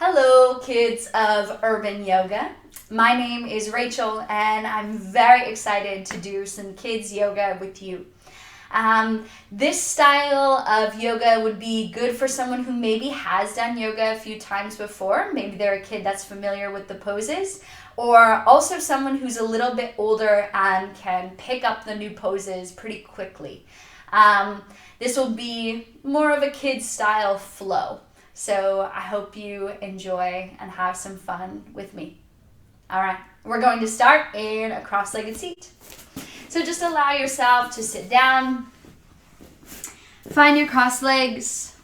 Hello, kids of Urban Yoga. My name is Rachel, and I'm very excited to do some kids yoga with you. This style of yoga would be good for someone who maybe has done yoga a few times before. Maybe they're a kid that's familiar with the poses, or also someone who's a little bit older and can pick up the new poses pretty quickly. This will be more of a kid style flow. So I hope you enjoy and have some fun with me. All right, we're going to start in a cross-legged seat. So just allow yourself to sit down, find your cross legs,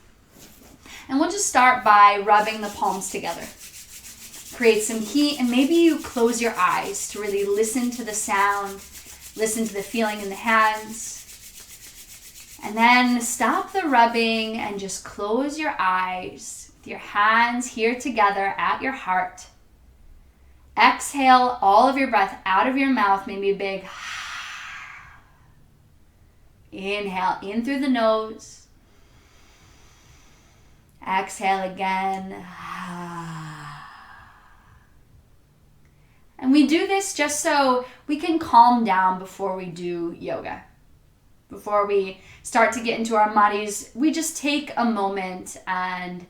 and we'll just start by rubbing the palms together. Create some heat, and maybe you close your eyes to really listen to the sound, listen to the feeling in the hands. And then stop the rubbing and just close your eyes with your hands here together at your heart. Exhale all of your breath out of your mouth, maybe a big inhale in through the nose. Exhale again. And we do this just so we can calm down before we do yoga. Before we start to get into our bodies, we just take a moment and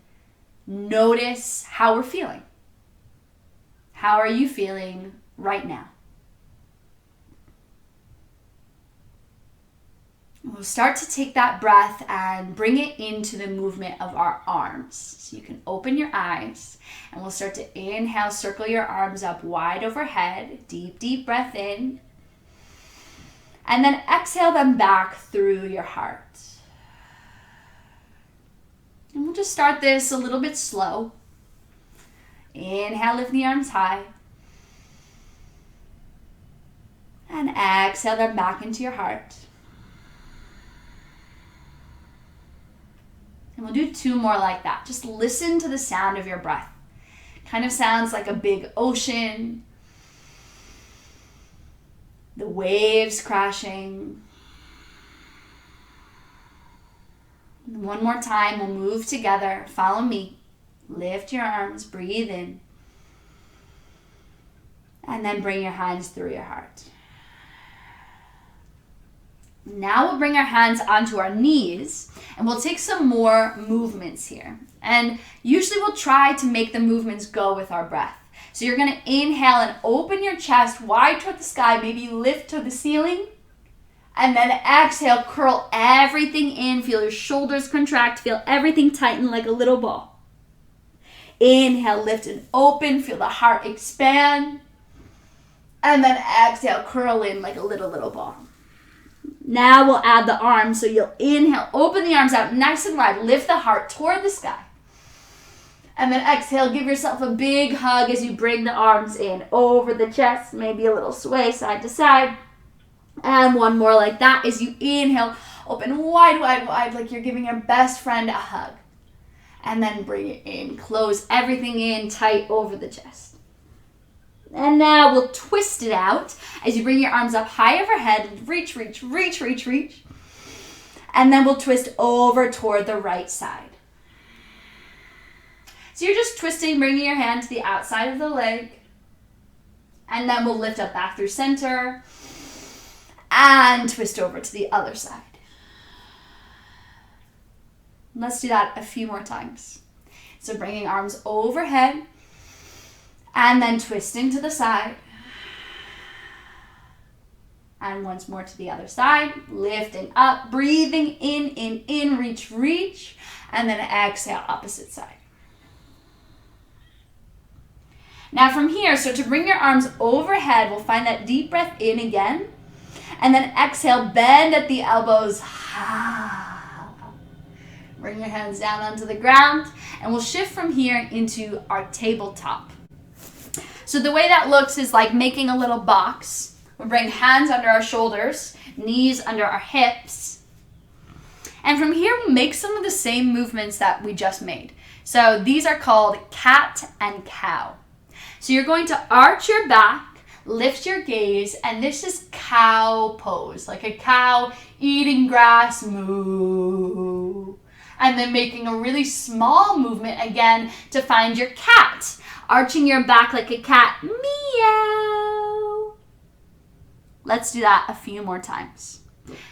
notice how we're feeling. How are you feeling right now? We'll start to take that breath and bring it into the movement of our arms. So you can open your eyes, and we'll start to inhale, circle your arms up wide overhead. Deep, deep breath in. And then exhale them back through your heart. And we'll just start this a little bit slow. Inhale, lift the arms high. And exhale them back into your heart. And we'll do 2 more like that. Just listen to the sound of your breath. Kind of sounds like a big ocean. The waves crashing. And 1 more time, we'll move together. Follow me. Lift your arms, breathe in. And then bring your hands through your heart. Now we'll bring our hands onto our knees, and we'll take some more movements here. And usually we'll try to make the movements go with our breath. So you're going to inhale and open your chest wide toward the sky, maybe lift to the ceiling. And then exhale, curl everything in, feel your shoulders contract, feel everything tighten like a little ball. Inhale, lift and open, feel the heart expand. And then exhale, curl in like a little ball. Now we'll add the arms, so you'll inhale, open the arms out nice and wide, lift the heart toward the sky. And then exhale, give yourself a big hug as you bring the arms in over the chest, maybe a little sway side to side. And 1 more like that as you inhale, open wide, wide, wide, like you're giving your best friend a hug. And then bring it in, close everything in tight over the chest. And now we'll twist it out as you bring your arms up high overhead, reach, reach, reach, reach, reach. And then we'll twist over toward the right side. So you're just twisting, bringing your hand to the outside of the leg. And then we'll lift up back through center. And twist over to the other side. Let's do that a few more times. So bringing arms overhead. And then twisting to the side. And once more to the other side. Lifting up, breathing in, reach, reach. And then exhale, opposite side. Now from here, so to bring your arms overhead, we'll find that deep breath in again. And then exhale, bend at the elbows. Bring your hands down onto the ground. And we'll shift from here into our tabletop. So the way that looks is like making a little box. We'll bring hands under our shoulders, knees under our hips. And from here, we'll make some of the same movements that we just made. So these are called cat and cow. So you're going to arch your back, lift your gaze, and this is cow pose, like a cow eating grass, moo. And then making a really small movement again to find your cat. Arching your back like a cat. Meow. Let's do that a few more times.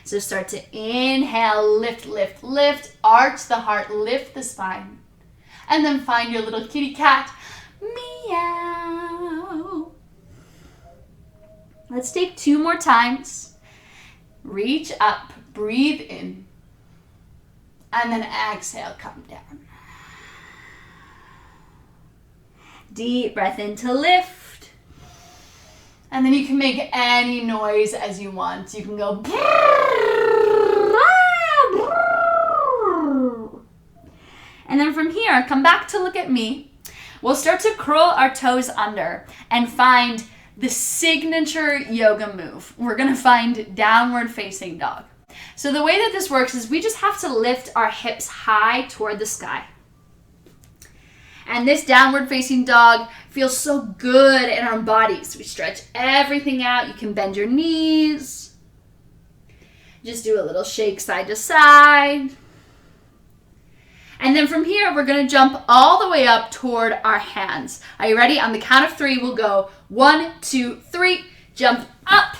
So start to inhale, lift, lift, lift. Arch the heart, lift the spine. And then find your little kitty cat. Meow. Let's take 2 more times. Reach up, breathe in. And then exhale, come down. Deep breath in to lift. And then you can make any noise as you want. You can go. And then from here, come back to look at me. We'll start to curl our toes under and find the signature yoga move. We're going to find downward facing dog. So the way that this works is we just have to lift our hips high toward the sky. And this downward facing dog feels so good in our bodies. We stretch everything out. You can bend your knees. Just do a little shake side to side. And then from here, we're going to jump all the way up toward our hands. Are you ready? On the count of 3, we'll go 1, 2, 3, jump up.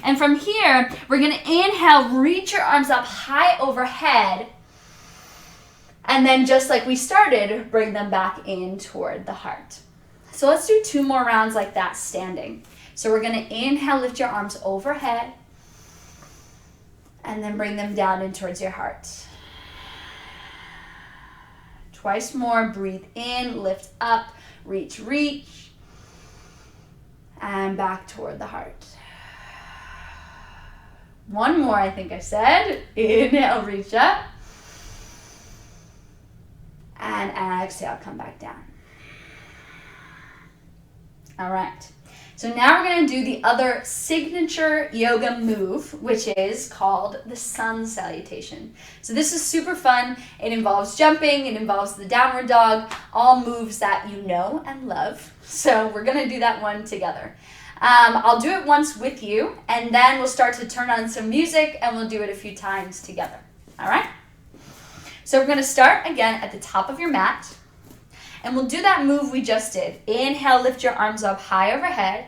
And from here, we're going to inhale, reach your arms up high overhead. And then just like we started, bring them back in toward the heart. So let's do 2 more rounds like that standing. So we're going to inhale, lift your arms overhead. And then bring them down in towards your heart. Twice more, breathe in, lift up, reach, reach. And back toward the heart. 1 more, I think I said. Inhale, reach up. And exhale, come back down. All right. So now we're going to do the other signature yoga move, which is called the sun salutation. So this is super fun. It involves jumping. It involves the downward dog, all moves that you know and love. So we're going to do that one together. I'll do it once with you, and then we'll start to turn on some music, and we'll do it a few times together. All right? So we're going to start again at the top of your mat. And we'll do that move we just did. Inhale, lift your arms up high overhead.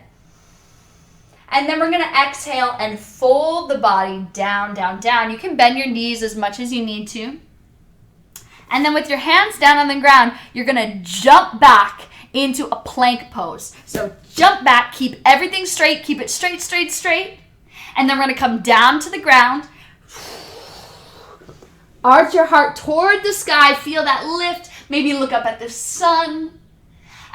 And then we're going to exhale and fold the body down, down, down. You can bend your knees as much as you need to. And then with your hands down on the ground, you're going to jump back into a plank pose. So jump back, keep everything straight, keep it straight, straight, straight. And then we're going to come down to the ground. Arch your heart toward the sky, feel that lift. Maybe look up at the sun,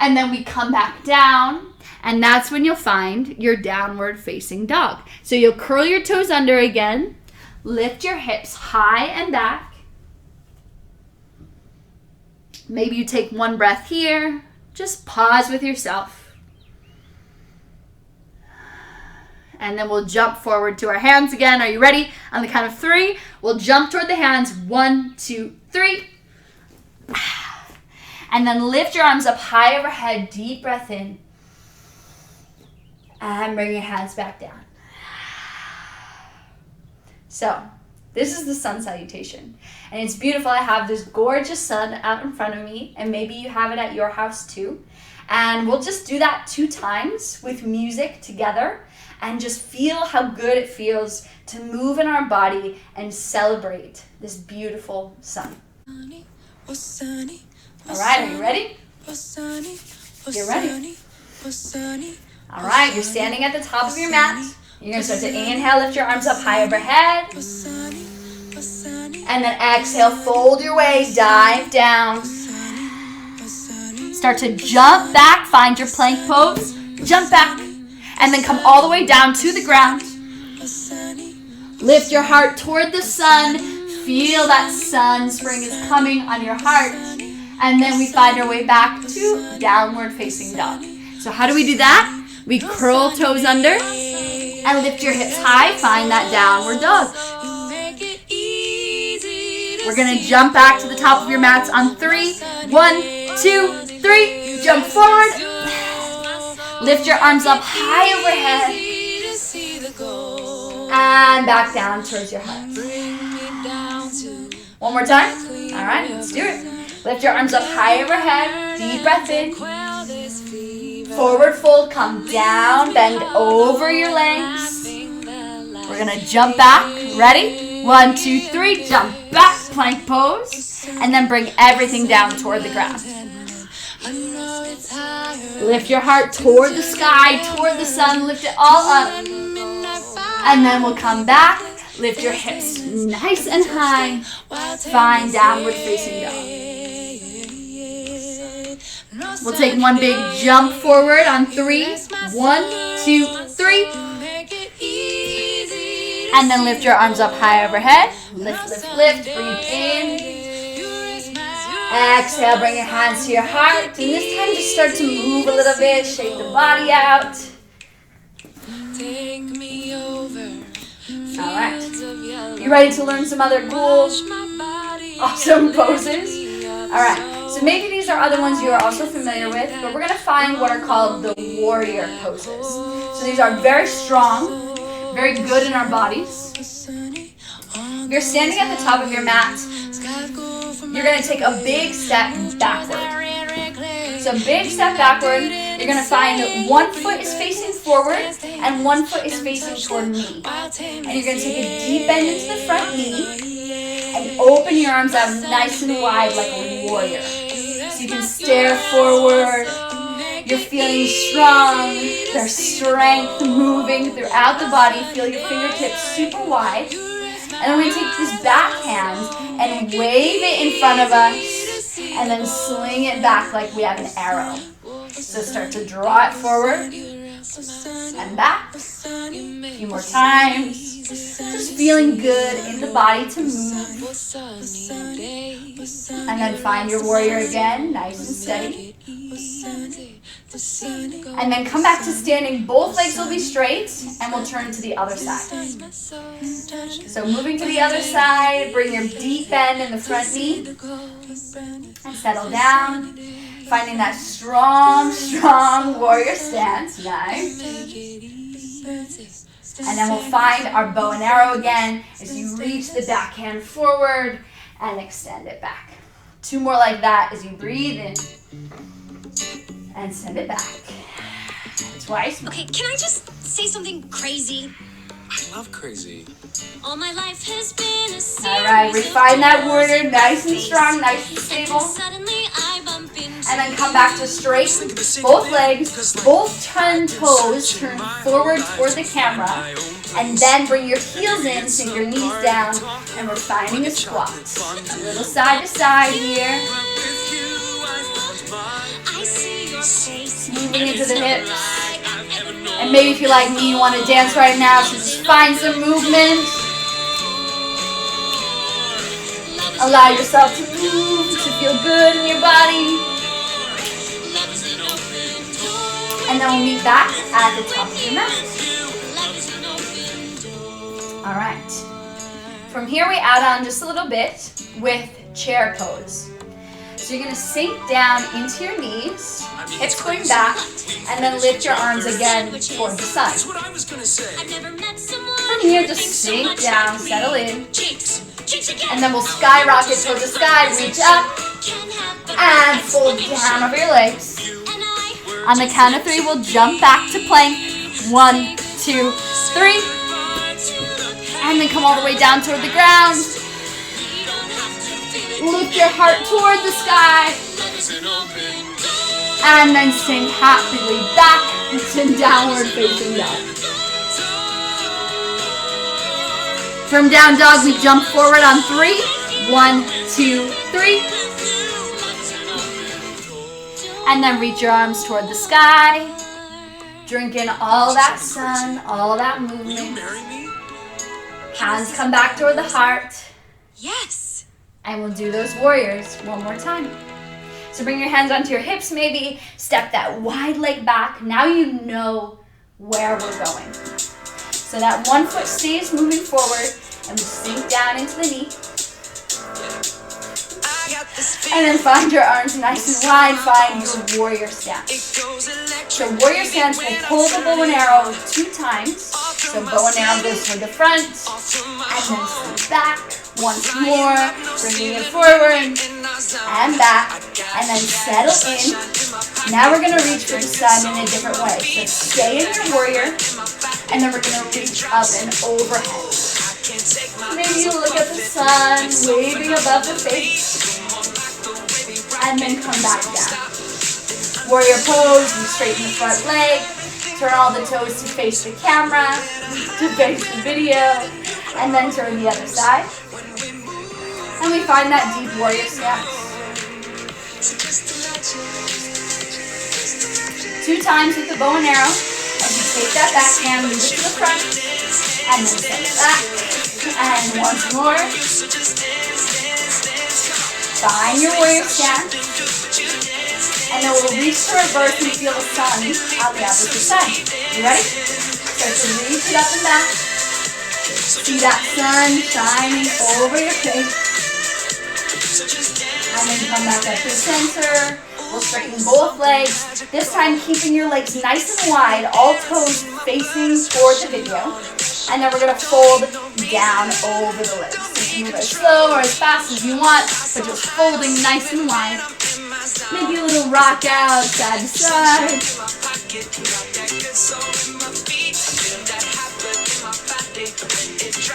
and then we come back down, and that's when you'll find your downward facing dog. So you'll curl your toes under again, lift your hips high and back. Maybe you take 1 breath here, just pause with yourself. And then we'll jump forward to our hands again. Are you ready? On the count of 3, we'll jump toward the hands. 1, 2, 3. And then lift your arms up high overhead. Deep breath in. And bring your hands back down. So, this is the sun salutation. And it's beautiful. I have this gorgeous sun out in front of me. And maybe you have it at your house too. And we'll just do that 2 times with music together. And just feel how good it feels to move in our body and celebrate this beautiful sun. All right, are you ready? You're ready. All right, you're standing at the top of your mat. You're going to start to inhale, lift your arms up high overhead. And then exhale, fold your way, dive down. Start to jump back, find your plank pose. Jump back. And then come all the way down to the ground. Lift your heart toward the sun. Feel that sun spring is coming on your heart. And then we find our way back to downward facing dog. So how do we do that? We curl toes under and lift your hips high. Find that downward dog. We're going to jump back to the top of your mats on 3. 1, 2, 3. Jump forward. Lift your arms up high overhead. And back down towards your heart. One more time. All right, let's do it. Lift your arms up high overhead. Deep breath in. Forward fold, come down, bend over your legs. We're gonna jump back. Ready? 1, 2, 3, jump back, plank pose. And then bring everything down toward the ground. Lift your heart toward the sky, toward the sun, lift it all up. And then we'll come back, lift your hips nice and high. Find downward facing dog. We'll take one big jump forward on 3. 1, 2, 3. And then lift your arms up high overhead. Lift, lift, lift. Breathe in. Exhale, bring your hands to your heart. And this time just start to move a little bit. Shake the body out. All right. You ready to learn some other cool, awesome poses? All right. So maybe these are other ones you are also familiar with, but we're going to find what are called the warrior poses. So these are very strong, very good in our bodies. If you're standing at the top of your mat, you're going to take a big step backward. So big step backward, you're going to find one foot is facing forward and one foot is facing toward me. And you're going to take a deep bend into the front knee and open your arms out nice and wide like a warrior. So you can stare forward. You're feeling strong. There's strength moving throughout the body. Feel your fingertips super wide. And then we're going to take this back hand and wave it in front of us and then sling it back like we have an arrow. So start to draw it forward and back. A few more times. Just feeling good in the body to move. And then find your warrior again, nice and steady. And then come back to standing. Both legs will be straight and we'll turn to the other side. So moving to the other side, bring your deep bend in the front knee and settle down. Finding that strong, strong warrior stance. Nice. And then we'll find our bow and arrow again as you reach the backhand forward and extend it back. 2 more like that as you breathe in and send it back. Twice. Okay, can I just say something crazy? I love crazy. All my life has been a series. All right, refine that warrior, nice and strong, nice and stable. Suddenly I bump into And then come back to straight, both legs, both toes turn forward toward the camera. And then bring your heels in, sink your knees down, and we're finding a squat. A little side to side here. I see your face. Moving into the hips. And maybe if you're like me, you want to dance right now, so just find some movement. Allow yourself to move, to feel good in your body. And then we'll meet back at the top of your mat. All right. From here, we add on just a little bit with chair pose. So you're going to sink down into your knees, hips going back, and then lift your arms again toward the sun. From here, just sink down, settle in, and then we'll skyrocket toward the sky, reach up, and fold down over your legs. On the count of 3, we'll jump back to plank. 1, 2, 3. And then come all the way down toward the ground. Lift your heart toward the sky. And then sink happily back to downward facing dog. From down dog, we jump forward on 3. 1, 2, 3. And then reach your arms toward the sky. Drink in all that sun, all that movement. Hands come back toward the heart. Yes. And we'll do those warriors one more time. So bring your hands onto your hips maybe. Step that wide leg back. Now you know where we're going. So that one foot stays moving forward and we sink down into the knee. And then find your arms nice and wide. Find your warrior stance. So warrior stance, we'll pull the bow and arrow 2 times. So bow and arrow goes toward the front and then sink back. Once more, bringing it forward and back, and then settle in. Now we're going to reach for the sun in a different way. So stay in your warrior, and then we're going to reach up and overhead. Maybe you look at the sun waving above the face, and then come back down. Warrior pose, you straighten the front leg, turn all the toes to face the camera, to face the video, and then turn the other side. And we find that deep warrior stance. 2 times with the bow and arrow, as you take that back hand, move it to the front, and then set it back. And once more. Find your warrior stance. And then we'll reach to reverse and feel the sun on the opposite side. You ready? Start to reach it up and back. See that sun shining over your face. And then come back up to center. We'll straighten both legs. This time keeping your legs nice and wide, all toes facing toward the video. And then we're going to fold down over the legs. You can move as slow or as fast as you want, but just folding nice and wide. Maybe a little rock out, side to side.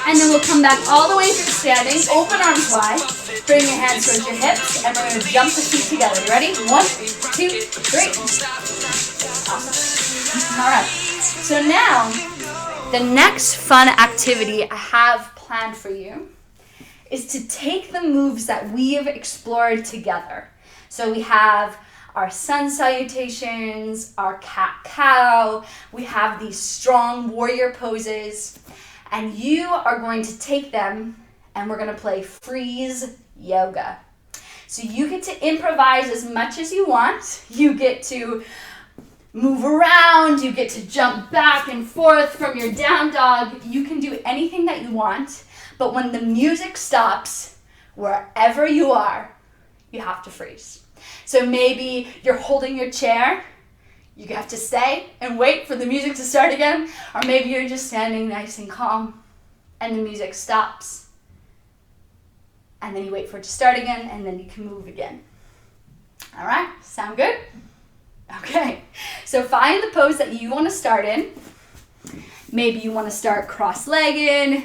And then we'll come back all the way through standing, open arms wide. Bring your hands towards your hips, and we're going to jump the feet together. You ready? 1, 2, 3. Awesome. All right. So now, the next fun activity I have planned for you is to take the moves that we have explored together. So we have our sun salutations, our cat-cow, we have these strong warrior poses, and you are going to take them and we're going to play freeze yoga. So you get to improvise as much as you want. You get to move around, you get to jump back and forth from your down dog. You can do anything that you want, but when the music stops, wherever you are, you have to freeze. So maybe you're holding your chair, you have to stay and wait for the music to start again, or maybe you're just standing nice and calm and the music stops. And then you wait for it to start again, and then you can move again. All right, sound good? Okay, so find the pose that you want to start in. Maybe you want to start cross-legged,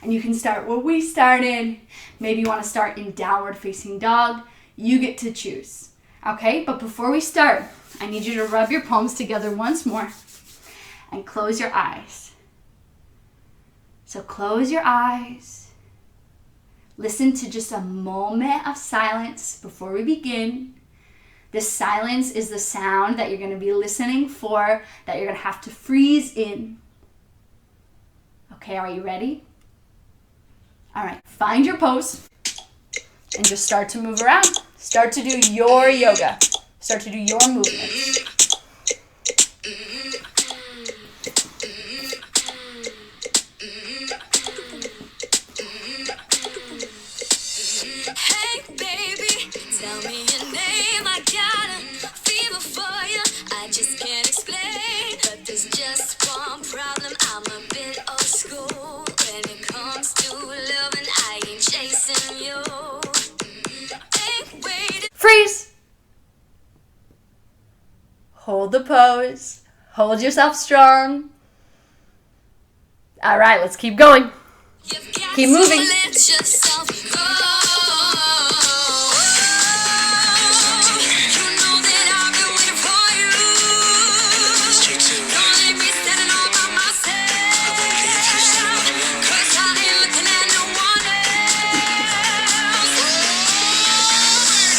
and you can start where we started. Maybe you want to start in downward facing dog. You get to choose. Okay, but before we start, I need you to rub your palms together once more and close your eyes. So close your eyes. Listen to just a moment of silence before we begin. This silence is the sound that you're going to be listening for, that you're going to have to freeze in. Okay, are you ready? All right, find your pose and just start to move around. Start to do your yoga. Start to do your movements. Hey baby, tell me your name. I got a fever for you. I just can't explain, but there's just one problem. I'm a bit old school when it comes to loving. I ain't chasing you. Ain't waiting. Freeze. Hold the pose. Hold yourself strong. All right, let's keep going. You've got Keep to moving. let yourself go. You know that I've been waiting for you. Don't leave me standing all by myself. 'Cause I ain't looking at no one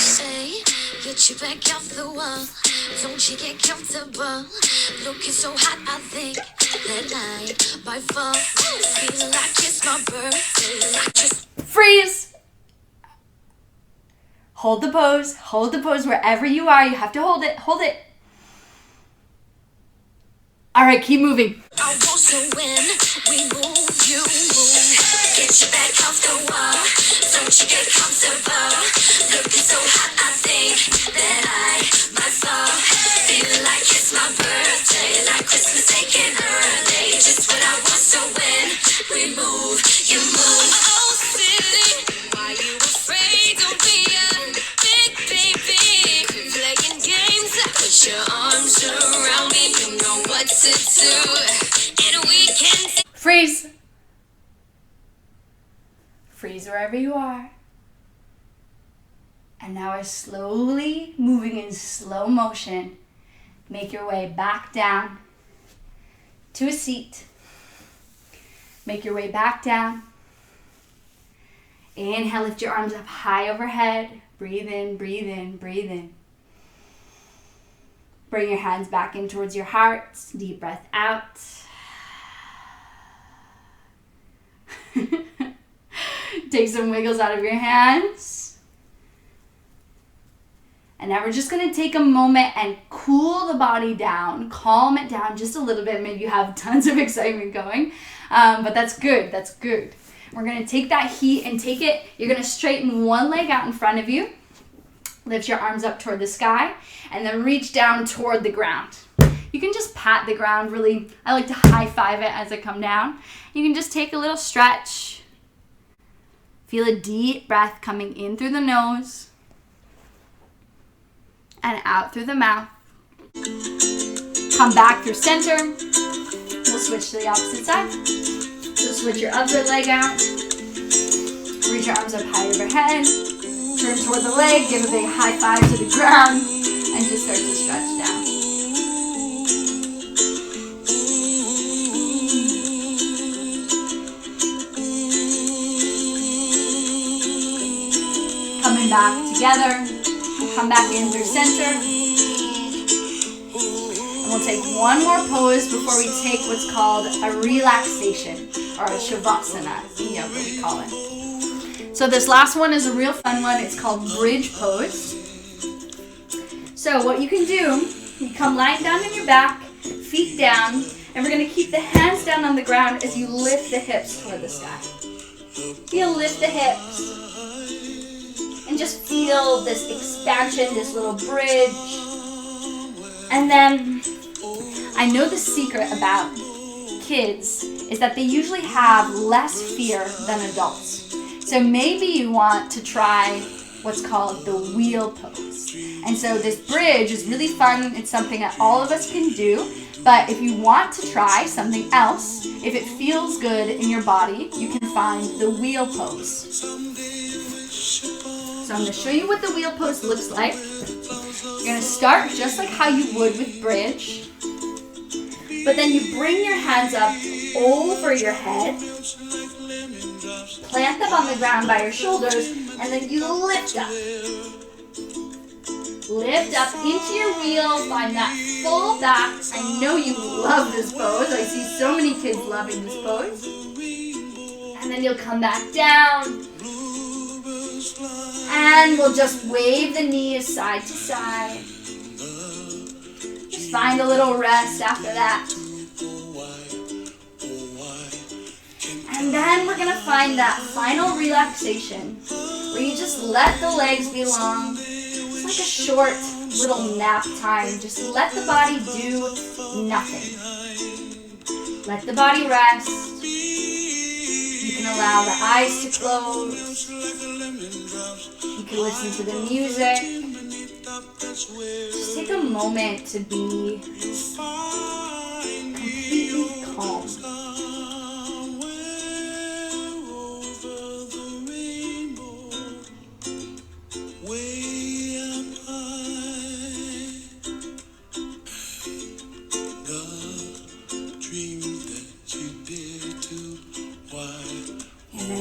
else. Hey, get you back off the wall. Don't you get comfortable. Looking so hot, I think that I might fall. Feel like it's my birthday. Like just Freeze. Hold the pose. Hold the pose wherever you are. You have to hold it. Hold it. All right, keep moving. I want to win. We move, you move. Get you back off the wall. Don't you get comfortable. Looking so hot, I think that I might fall. Feel like it's my birthday. Like Christmas taken early. Just when I want to win. We move, you move. Oh, silly. Put your arms around me, you know what to do. And we can Freeze. Freeze wherever you are. And now we're slowly moving in slow motion. Make your way back down to a seat. Make your way back down. Inhale, lift your arms up high overhead. Breathe in, breathe in, breathe in. Bring your hands back in towards your heart. Deep breath out. Take some wiggles out of your hands. And now we're just going to take a moment and cool the body down, calm it down just a little bit. Maybe you have tons of excitement going, but that's good. That's good. We're going to take that heat and take it. You're going to straighten one leg out in front of you. Lift your arms up toward the sky and then reach down toward the ground. You can just pat the ground really. I like to high five it as I come down. You can just take a little stretch. Feel a deep breath coming in through the nose and out through the mouth. Come back through center. We'll switch to the opposite side. So switch your other leg out. Reach your arms up high overhead. Turn toward the leg, give a big high five to the ground, and just start to stretch down. Coming back together. Come back in through center. And we'll take one more pose before we take what's called a relaxation, or a shavasana in yoga we call it. So this last one is a real fun one. It's called bridge pose. So what you can do, you come lying down on your back, feet down, and we're going to keep the hands down on the ground as you lift the hips toward the sky. You'll lift the hips and just feel this expansion, this little bridge. And then I know the secret about kids is that they usually have less fear than adults. So maybe you want to try what's called the wheel pose. And so this bridge is really fun. It's something that all of us can do. But if you want to try something else, if it feels good in your body, you can find the wheel pose. So I'm going to show you what the wheel pose looks like. You're going to start just like how you would with bridge. But then you bring your hands up over your head. Plant them on the ground by your shoulders, and then you lift up. Lift up into your wheel, find that full back. I know you love this pose. I see so many kids loving this pose. And then you'll come back down. And we'll just wave the knees side to side. Just find a little rest after that. And then we're going to find that final relaxation where you just let the legs be long. It's like a short little nap time. Just let the body do nothing. Let the body rest. You can allow the eyes to close. You can listen to the music. Just take a moment to be completely calm.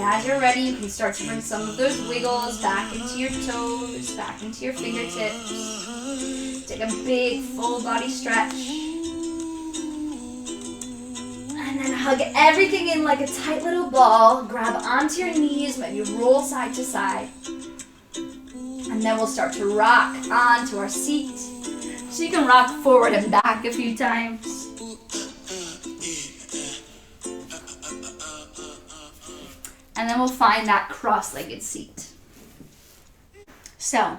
As you're ready, you can start to bring some of those wiggles back into your toes, back into your fingertips. Take a big full body stretch. And then hug everything in like a tight little ball. Grab onto your knees, maybe roll side to side. And then we'll start to rock onto our seat. So you can rock forward and back a few times. And then we'll find that cross-legged seat. So,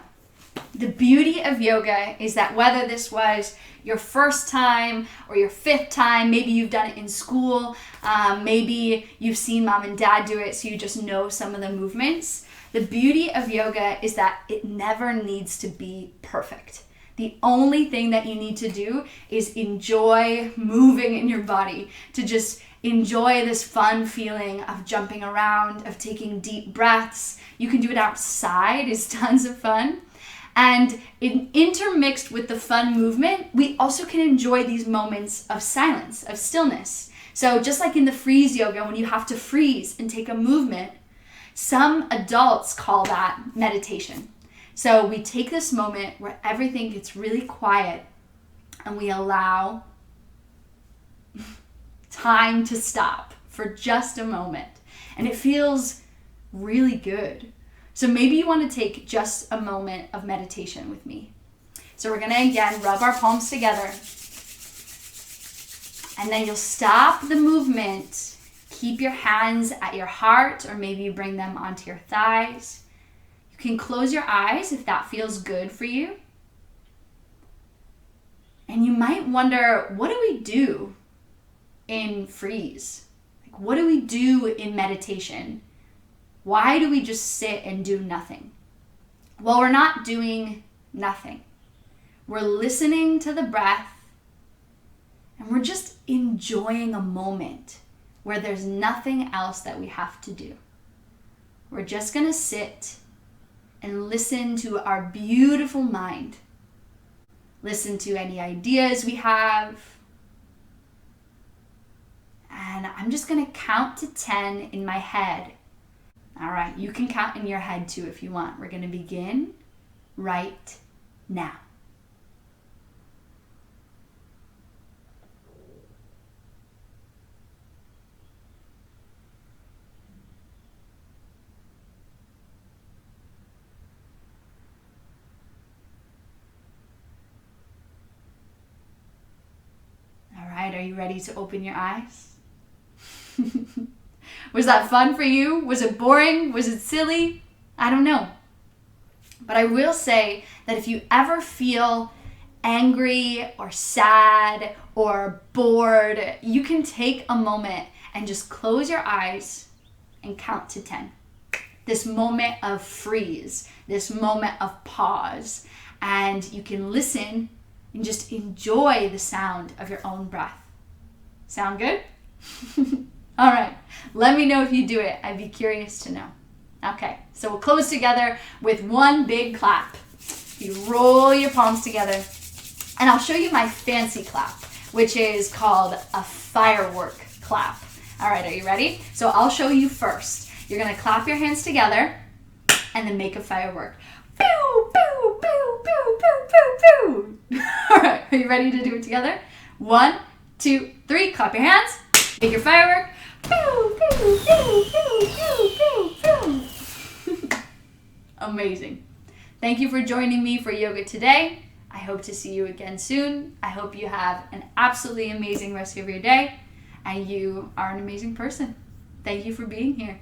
the beauty of yoga is that whether this was your first time or your fifth time, maybe you've done it in school, maybe you've seen mom and dad do it so you just know some of the movements. The beauty of yoga is that it never needs to be perfect. The only thing that you need to do is enjoy moving in your body, to just enjoy this fun feeling of jumping around, of taking deep breaths. You can do it outside, it's tons of fun. And intermixed with the fun movement, we also can enjoy these moments of silence, of stillness. So just like in the freeze yoga, when you have to freeze and take a movement, some adults call that meditation. So we take this moment where everything gets really quiet and we allow time to stop for just a moment. And it feels really good. So maybe you want to take just a moment of meditation with me. So we're going to again rub our palms together. And then you'll stop the movement. Keep your hands at your heart, or maybe you bring them onto your thighs. You can close your eyes if that feels good for you. And you might wonder, what do we do in freeze? Like, what do we do in meditation? Why do we just sit and do nothing? Well, we're not doing nothing. We're listening to the breath, and we're just enjoying a moment where there's nothing else that we have to do. We're just going to sit and listen to our beautiful mind. Listen to any ideas we have. And I'm just going to count to 10 in my head. All right, you can count in your head too if you want. We're going to begin right now. Are you ready to open your eyes? Was that fun for you? Was it boring? Was it silly? I don't know. But I will say that if you ever feel angry or sad or bored, you can take a moment and just close your eyes and count to 10. This moment of freeze, this moment of pause, and you can listen and just enjoy the sound of your own breath. Sound good? All right, let me know if you do it. I'd be curious to know. Okay, so we'll close together with one big clap. You roll your palms together, and I'll show you my fancy clap, which is called a firework clap. All right, are you ready? So I'll show you first. You're gonna clap your hands together and then make a firework. Pew, pew, pew, pew, pew, pew, pew. All right, are you ready to do it together? 1, 2, 3, clap your hands, make your firework. Pew, pew, pew, pew, pew, pew, pew. Amazing. Thank you for joining me for yoga today. I hope to see you again soon. I hope you have an absolutely amazing rest of your day, and you are an amazing person. Thank you for being here.